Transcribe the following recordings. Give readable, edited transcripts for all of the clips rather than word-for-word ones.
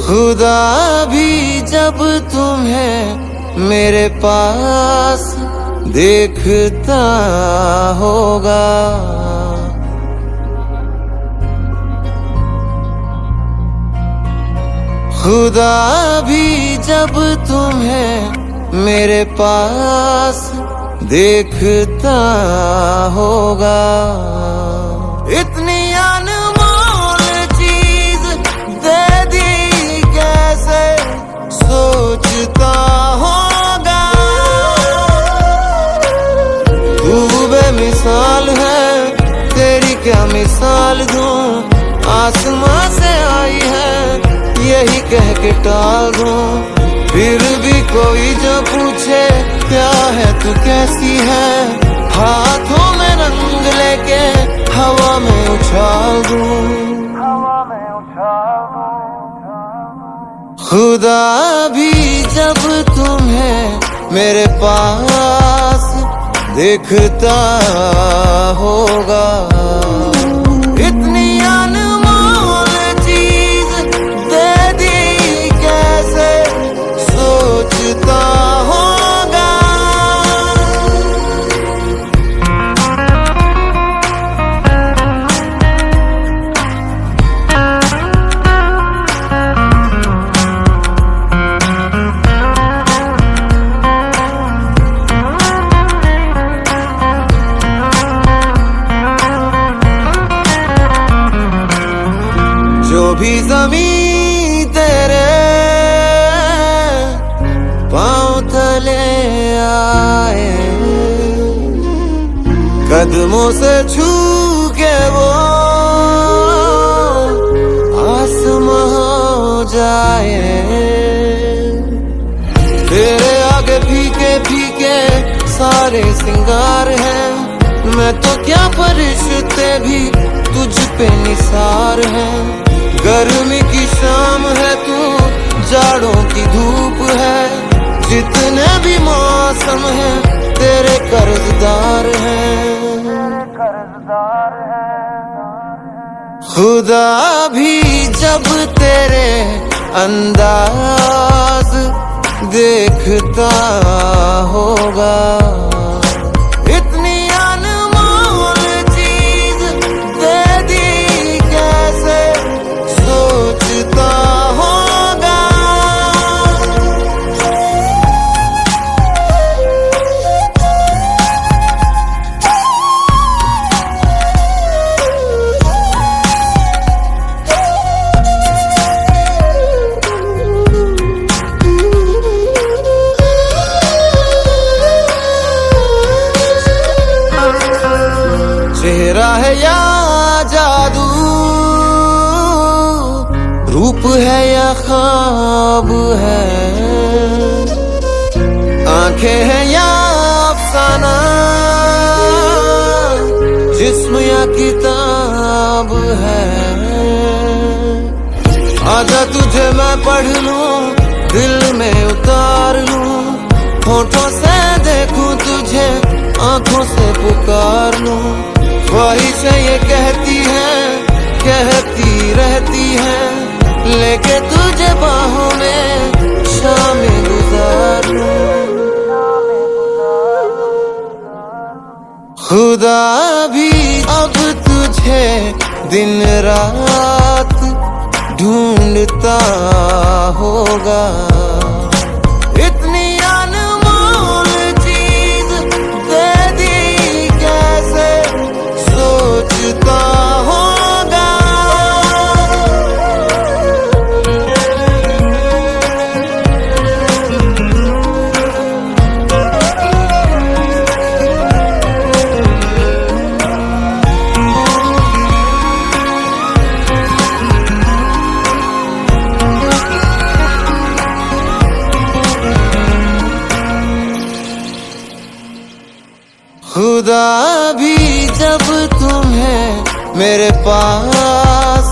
खुदा भी जब तुम्हें मेरे पास देखता होगा, खुदा भी जब तुम्हें मेरे पास देखता होगा। इतनी अनमोल चीज दे दी कैसे सोचता होगा। तू बेमिसाल है, तेरी क्या मिसाल दूं, आसमां से आई है यही कह के टाल दूं। फिर भी कोई जो पूछे क्या है तू कैसी है, हाथों में रंग लेके हवा में उछाल दूं। खुदा भी जब तुम्हें मेरे पास देखता होगा। इतनी अनमोल चीज दे दी कैसे सोचता होगा। जो भी ज़मीं तेरे पाँव तले आए, कदमों से छू के वो आसमां हो जाए। तेरे आगे फीके फीके सारे सिंगार हैं, मैं तो क्या फरिश्ते भी तुझ पे निसार हैं। गर्मी की शाम है तू, जाड़ों की धूप है, जितने भी मौसम है तेरे कर्जदार हैं। खुदा भी जब तेरे अंदाज देखता होगा। इतनी अनमोल चीज दे दी कैसे सोचता होगा। चेहरा है या जादू, रूप है या ख्वाब है, आंखें हैं या अफसाना, जिस्म या किताब है। आजा तुझे मैं पढ़ लूं, दिल में उतार लूं, होठों से देखूं तुझे, आंखों से पुकार लूं। ख्वाहिशें ये कहती रहती हैं, लेके तुझे बाहों में शामें गुजार लूं। खुदा भी अब तुझे दिन रात ढूंढता होगा। इतनी अनमोल चीज दे दी कैसे सोचता होगा। खुदा भी जब तुम्हें मेरे पास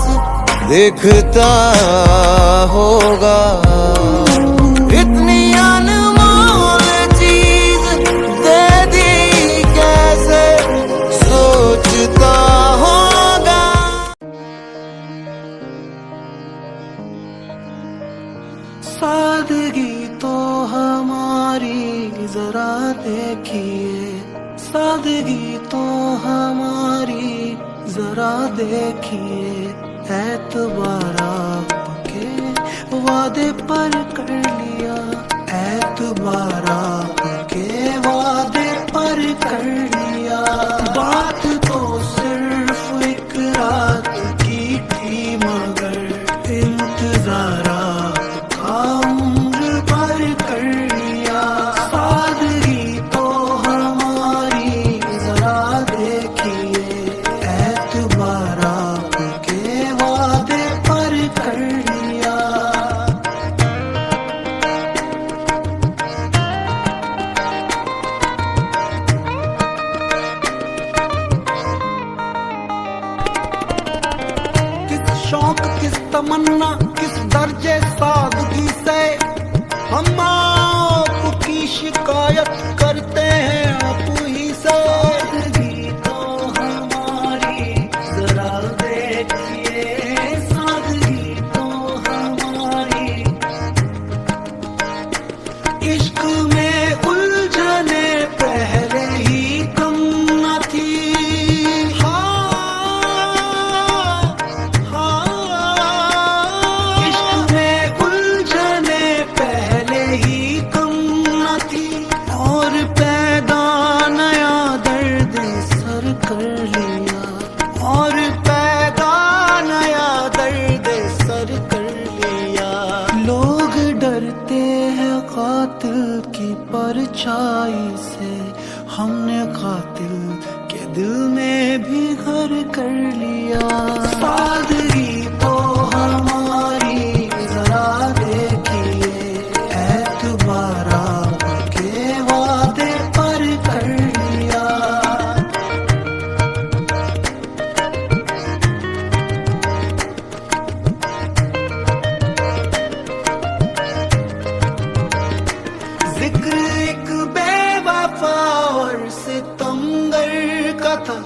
दिखता होगा। इतनी अनमोल चीज दे दी कैसे सोचता होगा। सादगी तो हमारी जरा देखिए, सादगी तो हमारी जरा देखिए, एतबार आपके वादे पर कर लिया, एतबार आपके वादे पर कर लिया। बात तो सिर्फ एक रात की थी मगर इंतजार आपका उम्र पर कर लिया। सादगी तो हमारी जरा देखिए, एतबार आपके वादे पर कर लिया। किस शौक किस तमन्ना किस दर्जे सादगी से हम आपकी शिकायत करते हैं आप ही से। सादगी तो हमारी जरा देखिए, सादगी तो हमारी। इश्क में उलझने पहले ही कम न थी। इश्क में उलझने पहले ही कम न थी, और पैदा नया दर्द सर कर लिया, और पैदा नया दर्द सर कर लिया। लोग डरते हैं कातिल की परछाई से, हमने कातिल के दिल में भी घर कर लिया। सादगी तो हमारी जरा देखिए, एतबार आपके वादे पर कर लिया। जिक्र एक बेवफा और सितमगर का था,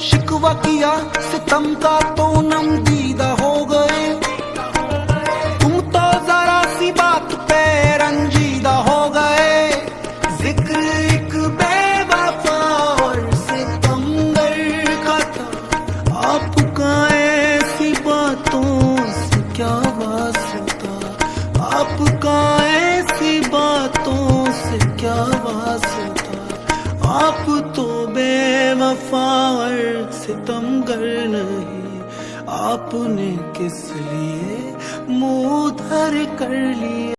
शिकवा किया सितम का तो नम दीदा हो गए। तुम तो जरा सी बात पे रंजीदा हो गए। जिक्र एक बेवफा और सितमगर का था, आपका ऐसी बातों से क्या वास्ता, आपका ऐसी बातों से क्या वास्ता। आप तो बेवफा और सितमगर नहीं, आपने किस लिए मुंह धर कर लिया।